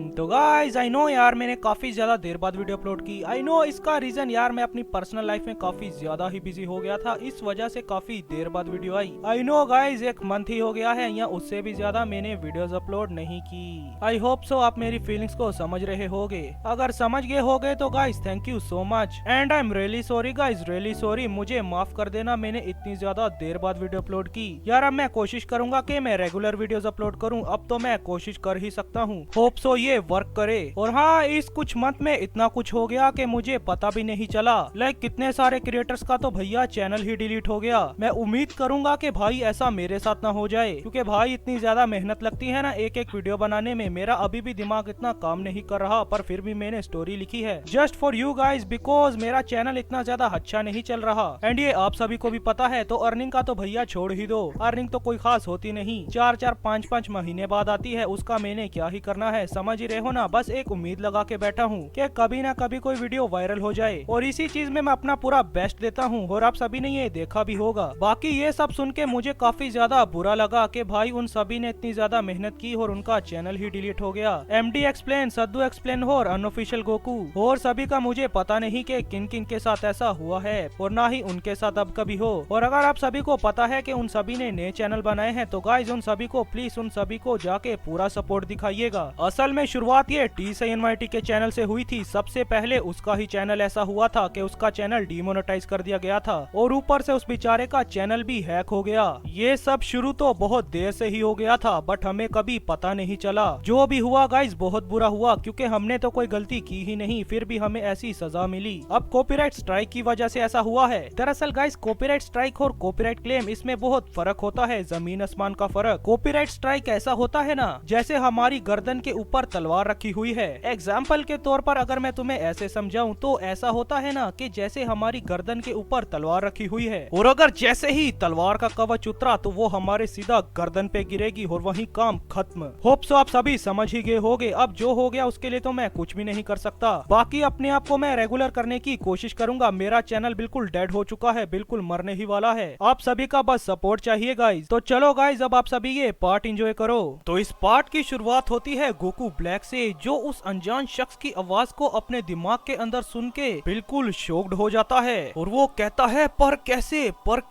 तो guys I know यार, मैंने काफी ज्यादा देर बाद वीडियो अपलोड की। आई नो इसका रीजन यार, मैं अपनी पर्सनल लाइफ में काफी ज्यादा ही बिजी हो गया था, इस वजह से काफी देर बाद video I. I know guys, एक मंथ ही हो गया है या उससे भी ज्यादा मैंने वीडियोस अपलोड नहीं की। आई होप सो आप मेरी फीलिंग्स को समझ रहे होगे। अगर समझ गए होगे तो guys thank you so much and I am really sorry guys, really sorry. मुझे माफ कर देना, मैंने इतनी ज्यादा देर बाद वीडियो अपलोड की। यार अब मैं कोशिश करूंगा कि मैं रेगुलर वीडियोस अपलोड करूं, अब तो मैं कोशिश कर ही सकता हूं। होप सो ये वर्क करे। और हाँ, इस कुछ मंथ में इतना कुछ हो गया कि मुझे पता भी नहीं चला। लाइक कितने सारे क्रिएटर्स का तो भैया चैनल ही डिलीट हो गया। मैं उम्मीद करूंगा कि भाई ऐसा मेरे साथ ना हो जाए, क्योंकि भाई इतनी ज्यादा मेहनत लगती है ना एक एक वीडियो बनाने में। मेरा अभी भी दिमाग इतना काम नहीं कर रहा, पर फिर भी मैंने स्टोरी लिखी है just for you guys, because मेरा चैनल इतना ज्यादा अच्छा नहीं चल रहा एंड ये आप सभी को भी पता है। तो अर्निंग का तो भैया छोड़ ही दो, अर्निंग तो कोई खास होती नहीं, 4-4 5-5 महीने बाद आती है, उसका मैंने क्या ही करना है, समझ ही रहे हो ना। बस एक उम्मीद लगा के बैठा हूँ कि कभी ना कभी कोई वीडियो वायरल हो जाए, और इसी चीज में मैं अपना पूरा बेस्ट देता हूँ, और आप सभी ने ये देखा भी होगा। बाकी ये सब सुन के मुझे काफी ज्यादा बुरा लगा कि भाई उन सभी ने इतनी ज्यादा मेहनत की और उनका चैनल ही डिलीट हो गया। MD एक्सप्लेन, सद्दू एक्सप्लेन और अनऑफिशियल गोकू और सभी का मुझे पता नहीं कि किन किन के साथ ऐसा हुआ है, और ना ही उनके साथ अब कभी हो। और अगर आप सभी को पता है कि उन सभी ने नए चैनल बनाए हैं, तो गाइज उन सभी को प्लीज, उन सभी को जाके पूरा सपोर्ट दिखाइएगा। असल में शुरुआत ये TSNYT के चैनल से हुई थी। सबसे पहले उसका ही चैनल ऐसा हुआ था कि उसका चैनल डिमोनेटाइज कर दिया गया था, और ऊपर से उस बेचारे का चैनल भी हैक हो गया। ये सब शुरू तो बहुत देर से ही हो गया था, बट हमें कभी पता नहीं चला। जो भी हुआ गाइज बहुत बुरा हुआ, क्योंकि हमने तो कोई गलती की ही नहीं, फिर भी हमें ऐसी सजा मिली। अब कॉपीराइट स्ट्राइक की वजह से ऐसा हुआ है। दरअसल गाइज कॉपीराइट स्ट्राइक और कॉपीराइट क्लेम, इसमें बहुत फर्क होता है, जमीन आसमान का फर्क। कॉपीराइट स्ट्राइक ऐसा होता है ना, जैसे हमारी गर्दन के ऊपर तलवार रखी हुई है। एग्जाम्पल के तौर पर अगर मैं तुम्हें ऐसे समझाऊं तो ऐसा होता है ना कि जैसे हमारी गर्दन के ऊपर तलवार रखी हुई है, और अगर जैसे ही तलवार का कवच उतरा तो वो हमारे सीधा गर्दन पे गिरेगी और वही काम खत्म। होप सो आप सभी समझ ही गए होगे। अब जो हो गया उसके लिए तो मैं कुछ भी नहीं कर सकता। बाकी अपने आप को मैं रेगुलर करने की कोशिश करूंगा। मेरा चैनल बिल्कुल डेड हो चुका है, बिल्कुल मरने ही वाला है। आप सभी का बस सपोर्ट चाहिए गाइज। तो चलो गाइज, अब आप सभी ये पार्ट एंजॉय करो। तो इस पार्ट की शुरुआत होती है गोकू ब्लैक से, जो उस अनजान शख्स की आवाज को अपने दिमाग के अंदर सुन के बिल्कुल शॉक्ड हो जाता है, और वो कहता है पर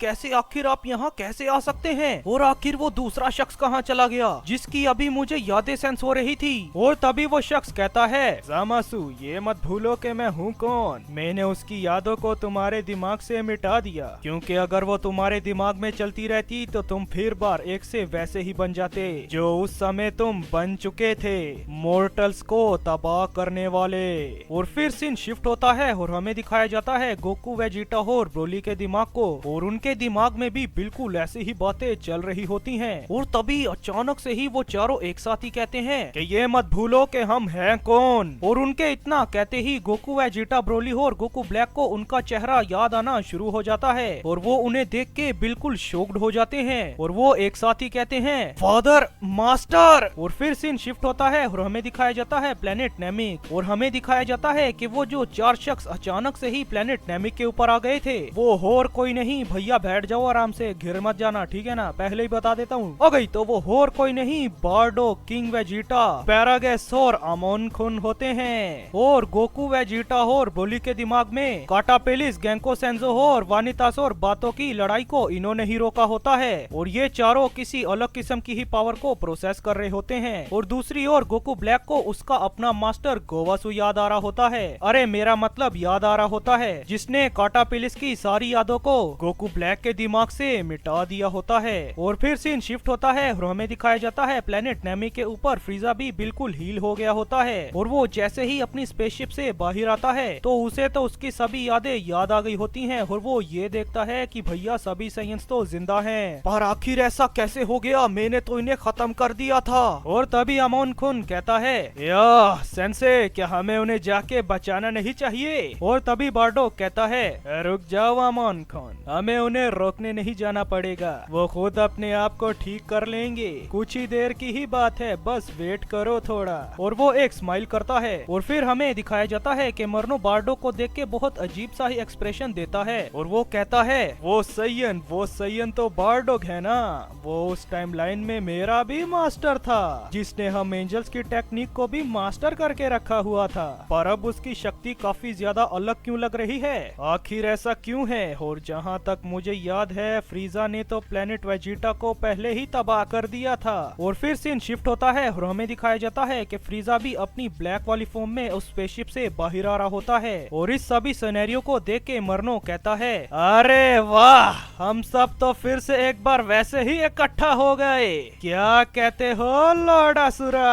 कैसे आखिर आप यहाँ कैसे आ सकते हैं, और आखिर वो दूसरा शख्स कहाँ चला गया जिसकी अभी मुझे यादें सेंस हो रही थी। और तभी वो शख्स कहता है, जामासु ये मत भूलो कि मैं हूँ कौन। मैंने उसकी यादों को तुम्हारे दिमाग से मिटा दिया, क्योंकि अगर वो तुम्हारे दिमाग में चलती रहती तो तुम फिर बार एक से वैसे ही बन जाते जो उस समय तुम बन चुके थे, मोर्टल्स को तबाह करने वाले। और फिर सीन शिफ्ट होता है और हमें दिखाया जाता है गोकू, वेजिटा और ब्रोली के दिमाग को, और उनके दिमाग में भी बिल्कुल ऐसी ही बातें चल रही होती हैं। और तभी अचानक से ही वो चारों एक साथ ही कहते हैं कि ये मत भूलो कि हम हैं कौन। और उनके इतना कहते ही गोकू, वेजिटा, ब्रोली और गोकू ब्लैक को उनका चेहरा याद आना शुरू हो जाता है, और वो उन्हें देख के बिल्कुल शॉक्ड हो जाते हैं, और वो एक साथ ही कहते हैं फादर, मास्टर। और फिर सीन शिफ्ट होता है और हमें दिखाया जाता है प्लेनेट नेमिक, और हमें दिखाया जाता है कि वो जो 4 शख्स अचानक से ही प्लेनेट नेमिक के ऊपर आ गए थे, वो और कोई नहीं, भैया बैठ जाओ आराम से, घिर मत जाना, ठीक है ना, पहले ही बता देता हूँ। हो गई तो वो और कोई नहीं, बार्डो, किंग वेजिटा, पैरागेस और अमोनखुन होते हैं। और गोकू, वेजिटा और ब्रोली के दिमाग में काटापेलिस, गेंको सेंजो और वानितास और बातों की लड़ाई को इन्होंने ही रोका होता है, और ये चारों किसी अलग किस्म की ही पावर को प्रोसेस कर रहे होते हैं। और दूसरी ओर गोकू ब्लैक को उसका अपना मास्टर गोवासु याद आ रहा होता है, अरे मेरा मतलब याद आ रहा होता है, जिसने काटापेलिस की सारी यादों को गोकू ब्लैक के दिमाग से मिटा दिया होता है। और फिर सीन शिफ्ट होता है और हमें दिखाया जाता है प्लेनेट नेमी के ऊपर फ्रीजा भी बिल्कुल हील हो गया होता है, और वो जैसे ही अपनी स्पेसशिप से बाहर आता है तो उसे तो उसकी सभी यादें याद आ गई होती हैं, और वो ये देखता है कि भैया सभी साइंस तो जिंदा हैं, पर आखिर ऐसा कैसे हो गया, मैंने तो इन्हें खत्म कर दिया था। और तभी अमोनखुन कहता है, या सेंसे क्या हमें उन्हें जाके बचाना नहीं चाहिए। और तभी बार्डो कहता है, रुक जाओ अमोनखुन, हमें उन्हें रोकने नहीं जाना पड़ेगा, वो खुद अपने आप को ठीक कर लेंगे, कुछ ही देर की ही बात है, बस वेट करो थोड़ा। और वो एक स्माइल करता है, और फिर हमें दिखाया जाता है कि मरनो बार्डो को देख के बहुत अजीब सा ही एक्सप्रेशन देता है, और वो कहता है, वो सैयन तो बार्डो है ना, वो उस टाइमलाइन में मेरा भी मास्टर था, जिसने हम एंजल्स की टेक टेक्निक को भी मास्टर करके रखा हुआ था, पर अब उसकी शक्ति काफी ज्यादा अलग क्यों लग रही है? आखिर ऐसा क्यों है? और जहाँ तक मुझे याद है, फ्रीजा ने तो प्लेनेट वेजिटा को पहले ही तबाह कर दिया था। और फिर सीन शिफ्ट होता है और हमें दिखाया जाता है कि फ्रीजा भी अपनी ब्लैक वाली फॉर्म में उस स्पेसशिप से बाहर आ रहा होता है। और इस सभी सिनेरियो को देख के मरनो कहता है, अरे वाह, हम सब तो फिर से एक बार वैसे ही इकट्ठा हो गए। क्या कहते हो लॉर्ड असुरा?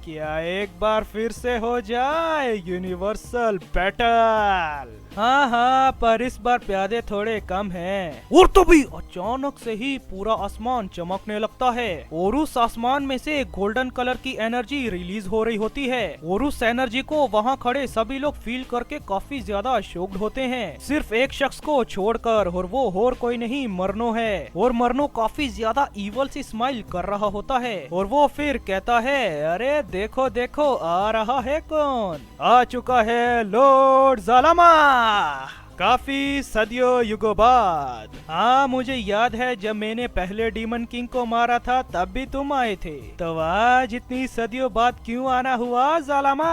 क्या एक बार फिर से हो जाए यूनिवर्सल बैटल? हाँ हाँ, पर इस बार प्यादे थोड़े कम हैं। और तो भी अचानक से ही पूरा आसमान चमकने लगता है और उस आसमान में से गोल्डन कलर की एनर्जी रिलीज हो रही होती है। और उस एनर्जी को वहाँ खड़े सभी लोग फील करके काफी ज्यादा शॉक्ड होते हैं, सिर्फ एक शख्स को छोड़कर, और वो और कोई नहीं, मरनो है। और मरनो काफी ज्यादा इवल सी स्माइल कर रहा होता है और वो फिर कहता है, अरे देखो देखो, आ रहा है कौन? आ चुका है लॉर्ड ज़ालामा, काफी सदियों युगों बाद। हाँ, मुझे याद है जब मैंने पहले डीमन किंग को मारा था तब भी तुम आए थे, तो आज इतनी सदियों बाद क्यों आना हुआ ज़ालामा?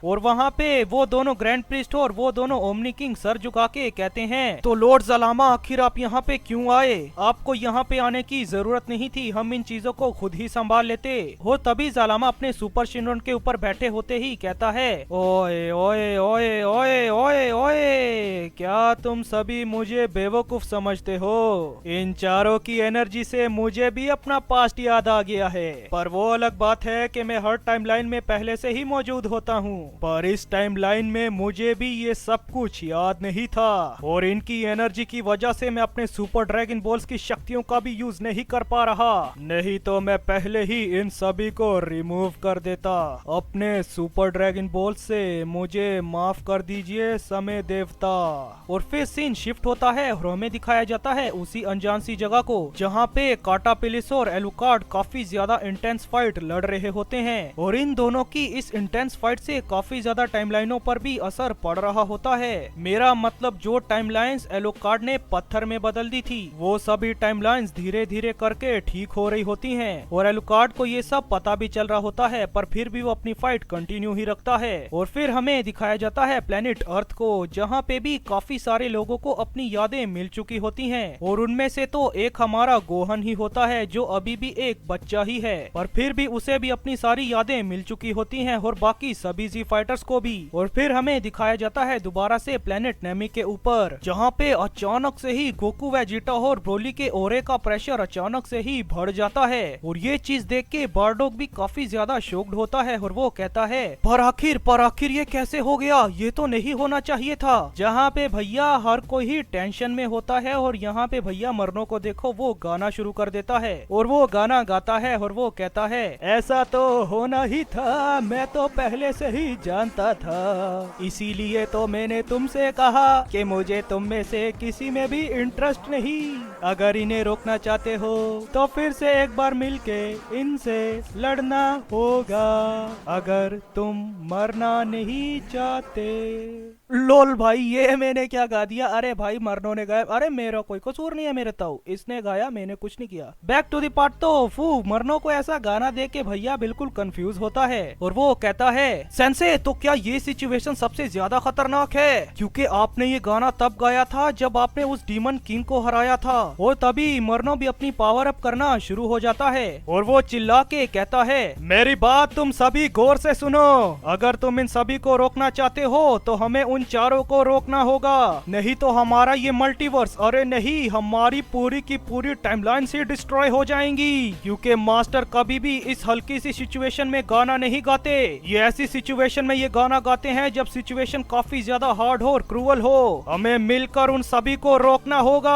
और वहाँ पे वो दोनों ग्रैंड प्रिस्ट और वो दोनों ओमनी किंग सर झुका के कहते हैं, तो लॉर्ड ज़ालामा आखिर आप यहाँ पे क्यों आए? आपको यहाँ पे आने की जरूरत नहीं थी, हम इन चीजों को खुद ही संभाल लेते। हो तभी ज़ालामा अपने सुपर शिनरॉन के ऊपर बैठे होते ही कहता है, ओए ओए ओए ओए ओए ओए, क्या तुम सभी मुझे बेवकूफ समझते हो? इन चारों की एनर्जी से मुझे भी अपना पास्ट याद आ गया है, पर वो अलग बात है कि मैं हर टाइमलाइन में पहले से ही मौजूद होता हूँ, पर इस टाइमलाइन में मुझे भी ये सब कुछ याद नहीं था। और इनकी एनर्जी की वजह से मैं अपने सुपर ड्रैगन बॉल्स की शक्तियों का भी यूज नहीं कर पा रहा, नहीं तो मैं पहले ही इन सभी को रिमूव कर देता अपने सुपर ड्रैगन बॉल से। मुझे माफ कर दीजिए समय देवता। और फिर सीन शिफ्ट होता है और हमें दिखाया जाता है उसी अनजान सी जगह को जहाँ पे काटापिलिस और एलुकार्ड काफी ज्यादा इंटेंस फाइट लड़ रहे होते हैं। और इन दोनों की इस इंटेंस फाइट से काफी ज्यादा टाइमलाइनों पर भी असर पड़ रहा होता है। मेरा मतलब जो टाइमलाइंस एलुकार्ड ने पत्थर में बदल दी थी, वो सभी टाइमलाइंस धीरे धीरे करके ठीक हो रही होती हैं। और एलुकार्ड को ये सब पता भी चल रहा होता है, पर फिर भी वो अपनी फाइट कंटिन्यू ही रखता है। और फिर हमें दिखाया जाता है प्लेनेट अर्थ को, जहाँ पे भी काफी सारे लोगों को अपनी यादें मिल चुकी होती हैं। और उनमें से तो एक हमारा गोहन ही होता है जो अभी भी एक बच्चा ही है, पर फिर भी उसे भी अपनी सारी यादें मिल चुकी होती हैं, और बाकी सभी जी फाइटर्स को भी। और फिर हमें दिखाया जाता है दोबारा से प्लेनेट नेमी के ऊपर, जहाँ पे अचानक से ही गोकू वेजिटा और ब्रोली के ओरे का प्रेशर अचानक से ही बढ़ जाता है। और ये चीज देख के बारडॉग भी काफी ज्यादा शॉक्ड होता है और वो कहता है, पर आखिर ये कैसे हो गया? ये तो नहीं होना चाहिए था। जहाँ पे भैया हर कोई ही टेंशन में होता है, और यहाँ पे भैया मरनो को देखो, वो गाना शुरू कर देता है और वो गाना गाता है और वो कहता है, ऐसा तो होना ही था, मैं तो पहले से ही जानता था, इसीलिए तो मैंने तुमसे कहा कि मुझे तुम में से किसी में भी इंटरेस्ट नहीं। अगर इन्हें रोकना चाहते हो तो फिर से एक बार मिलके इनसे लड़ना होगा, अगर तुम मरना नहीं चाहते। लोल भाई, ये मैंने क्या गा दिया? अरे भाई मरनो ने गाया, अरे मेरा कोई कसूर नहीं है, मेरे ताऊ इसने गाया, मैंने कुछ नहीं किया। Back to the part. तो फू मरनो को ऐसा गाना देख के भैया बिल्कुल कंफ्यूज होता है और वो कहता है, सेंसे तो क्या ये सिचुएशन सबसे ज्यादा खतरनाक है? क्योंकि आपने ये गाना तब गाया था जब आपने उस डीमन किंग को हराया था। और तभी मरनो भी अपनी पावर अप करना शुरू हो जाता है और वो चिल्ला के कहता है, मेरी बात तुम सभी गौर से सुनो, अगर तुम इन सभी को रोकना चाहते हो तो हमें उन चारों को रोकना होगा, नहीं तो हमारा ये मल्टीवर्स, अरे नहीं, हमारी पूरी की पूरी टाइमलाइन से डिस्ट्रॉय हो जाएंगी। क्योंकि मास्टर कभी भी इस हल्की सी सिचुएशन में गाना नहीं गाते, ये ऐसी सिचुएशन में ये गाना गाते हैं जब सिचुएशन काफी ज्यादा हार्ड हो और क्रूअल हो। हमें मिलकर उन सभी को रोकना होगा।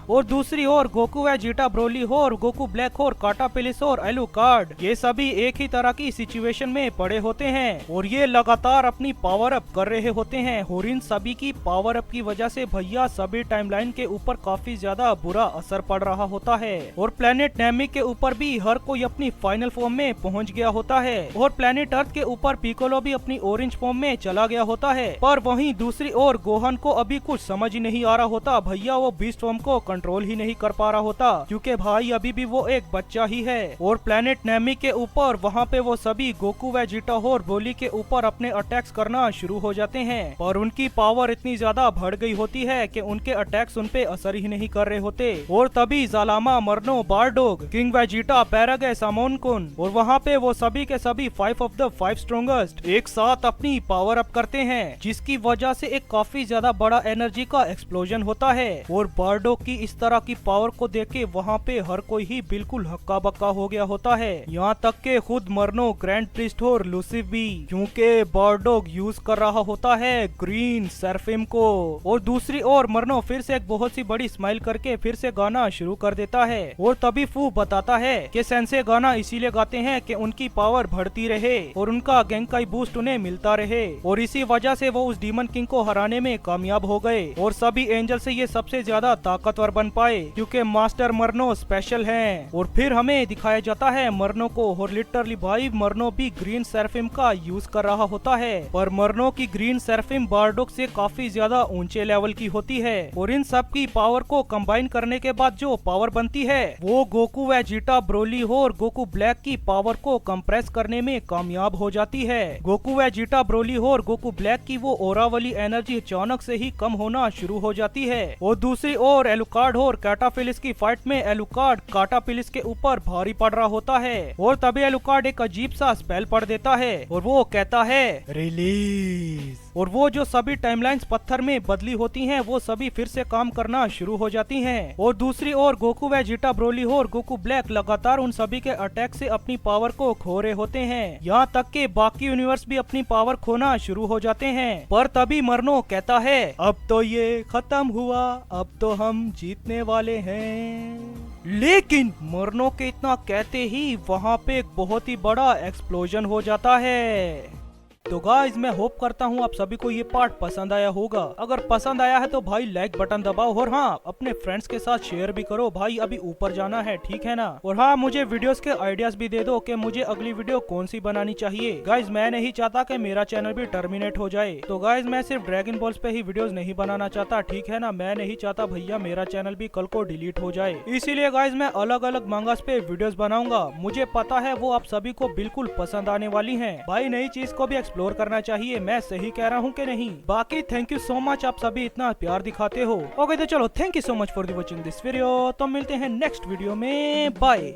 और दूसरी ओर गोकू वेजिटा ब्रोली हो और गोकू ब्लैक हो और काटापिलिस और एलुकार्ड, ये सभी एक ही तरह की सिचुएशन में पड़े होते हैं और ये लगातार अपनी पावर अप कर रहे होते हैं और इन सभी की पावर अप की वजह से भैया सभी टाइमलाइन के ऊपर काफी ज्यादा बुरा असर पड़ रहा होता है और प्लेनेट नेमिक के ऊपर भी हर कोई अपनी फाइनल फॉर्म में पहुंच गया होता है और प्लेनेट अर्थ के ऊपर पिकोलो भी अपनी ऑरेंज फॉर्म में चला गया होता है। पर वहीं दूसरी ओर गोहन को अभी कुछ समझ ही नहीं आ रहा होता, भैया वो बीस्ट फॉर्म को कंट्रोल ही नहीं कर पा रहा होता क्योंकि भाई अभी भी वो एक बच्चा ही है। और प्लेनेट नेमिक के ऊपर वहाँ पे वो सभी गोकू वेजिटा और ब्रोली के ऊपर अपने अटैक्स करना शुरू हो जाते हैं, पर उनकी पावर इतनी ज्यादा बढ़ गई होती है कि उनके अटैक्स उन पे असर ही नहीं कर रहे होते। और तभी जालामा, मरनो, बारडोग, किंग वेजिटा, पैरागे, सामोनकुन और वहाँ पे वो सभी के सभी 5 ऑफ द 5 स्ट्रॉन्गेस्ट एक साथ अपनी पावर अप करते हैं, जिसकी वजह से एक काफी ज्यादा बड़ा एनर्जी का एक्सप्लोजन होता है। और बारडोग की इस तरह की पावर को देख के वहाँ पे हर कोई ही बिल्कुल हक्का बक्का हो गया होता है, यहाँ तक के खुद मरनो, ग्रैंड प्रीस्ट और लूसिफ भी, क्योंकि बारडोग यूज कर रहा होता है ग्रीन सेराफिम को। और दूसरी ओर मरनो फिर से एक बहुत सी बड़ी स्माइल करके फिर से गाना शुरू कर देता है और तभी फू बताता है कि सेंसे गाना इसीलिए गाते हैं कि उनकी पावर बढ़ती रहे और उनका गेंकाई बूस्ट उन्हें मिलता रहे, और इसी वजह से वो उस डीमन किंग को हराने में कामयाब हो गए और सभी एंजल से ये सबसे ज्यादा ताकतवर बन पाए क्योंकि मास्टर मरनो स्पेशल हैं। और फिर हमें दिखाया जाता है मरनो को, और लिटरली भाई मरनो भी ग्रीन सेराफिम का यूज कर रहा होता है, पर मरनो की ग्रीन सेराफिम बारडोग से काफी ज्यादा ऊंचे लेवल की होती है। और इन सब की पावर को कंबाइन करने के बाद जो पावर बनती है वो गोकू वेजिटा, ब्रोली और गोकू ब्लैक की पावर को कंप्रेस करने में कामयाब हो जाती है। गोकू वेजिटा, ब्रोली और गोकू ब्लैक की वो ओरा वाली एनर्जी अचानक से ही कम होना शुरू हो जाती है। और दूसरी ओर एलुकार्ड और कैटाफिलिस की फाइट में एलुकार्ड कैटाफिलिस के ऊपर भारी पड़ रहा होता है और तभी एलुकार्ड एक अजीब सा स्पेल पढ़ देता है और वो कहता है रिलीज, और वो जो सभी टाइमलाइंस पत्थर में बदली होती हैं वो सभी फिर से काम करना शुरू हो जाती हैं। और दूसरी ओर गोकू वेजिटा, ब्रोली और गोकू ब्लैक लगातार उन सभी के अटैक से अपनी पावर को खो रहे होते हैं, यहाँ तक के बाकी यूनिवर्स भी अपनी पावर खोना शुरू हो जाते हैं। पर तभी मरनो कहता है अब तो ये खत्म हुआ, अब तो हम जीतने वाले हैं। लेकिन मरनो के इतना कहते ही वहाँ पे एक बहुत ही बड़ा एक्सप्लोजन हो जाता है। तो गाइस मैं होप करता हूँ आप सभी को ये पार्ट पसंद आया होगा। अगर पसंद आया है तो भाई लाइक बटन दबाओ और हाँ अपने फ्रेंड्स के साथ शेयर भी करो भाई, अभी ऊपर जाना है, ठीक है ना। और हाँ मुझे वीडियोस के आइडियाज भी दे दो कि मुझे अगली वीडियो कौन सी बनानी चाहिए। गाइज मैं नहीं चाहता कि मेरा चैनल भी टर्मिनेट हो जाए, तो गाइज मैं सिर्फ ड्रैगन बॉल्स पे ही वीडियोस नहीं बनाना चाहता, ठीक है ना। मैं नहीं चाहता भैया मेरा चैनल भी कल को डिलीट हो जाए, इसीलिए गाइज मैं अलग अलग मंगास पे वीडियोस बनाऊंगा। मुझे पता है वो आप सभी को बिल्कुल पसंद आने वाली है भाई, नई चीज को भी एक्सप्लोर करना चाहिए। मैं सही कह रहा हूँ कि नहीं? बाकी थैंक यू सो मच, आप सभी इतना प्यार दिखाते हो। ओके तो चलो thank you so much for watching this video, तो मिलते हैं नेक्स्ट वीडियो में, बाय।